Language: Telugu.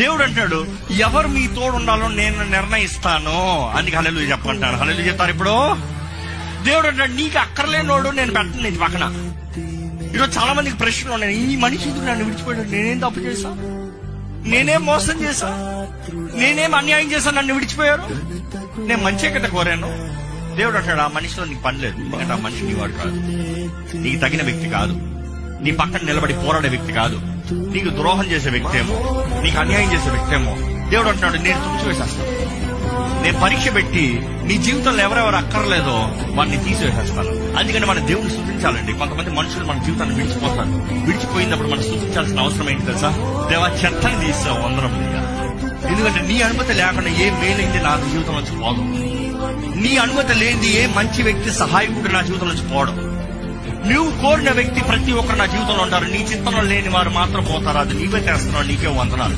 దేవుడు అంటాడు, ఎవరు మీ తోడు ఉండాలో నేను నిర్ణయిస్తాను. అందుకే హల్లెలూయా చెప్పంటాను. హల్లెలూయా చెప్తారు. ఇప్పుడు దేవుడు అంటాడు, నీకు అక్కర్లేనోడు నేను పెట్టను నీ పక్కన. ఈరోజు చాలా మందికి ప్రశ్నలు ఉన్నాయి. ఈ మనిషి నన్ను విడిచిపోయాడు, నేనేం తప్పు చేశా, నేనేం మోసం చేశా, నేనేం అన్యాయం చేశాను, నన్ను విడిచిపోయారు, నేను మంచి కదా కోరాను. దేవుడు అంటాడు, ఆ మనిషిలో నీకు పని లేదు. ఎందుకంటే ఆ మనిషి నీ వాడు కాదు, నీకు తగిన వ్యక్తి కాదు, నీ పక్కన నిలబడి పోరాడే వ్యక్తి కాదు, నీకు ద్రోహం చేసే వ్యక్తి ఏమో, నీకు అన్యాయం చేసే వ్యక్తి ఏమో. దేవుడు అంటున్నాడు, నేను తుంచివేసేస్తాను. నేను పరీక్ష పెట్టి నీ జీవితంలో ఎవరెవరు అక్కర్లేదో వాడిని తీసివేసేస్తాను. అందుకని మన దేవుని స్తుతించాలండి. కొంతమంది మనుషులు మన జీవితాన్ని విడిచిపోతారు. విడిచిపోయినప్పుడు మనం స్తుతించాల్సిన అవసరం ఏంటి తెలుసా? దేవా, చెత్తని తీస్తావు అందరం. ఎందుకంటే నీ అనుమతి లేకుండా ఏ మేలైంది నా జీవితం నుంచి పోదు. నీ అనుమతి లేనిది ఏ మంచి వ్యక్తి సహాయకుడు నా జీవితం నుంచి పోవడం. నువ్వు కోరిన వ్యక్తి ప్రతి ఒక్కరు నా జీవితంలో ఉంటారు. నీ చిత్తంలో లేని వారు మాత్రం పోతారు. అది నీవే చేస్తున్నావు. నీకే వందనాలు.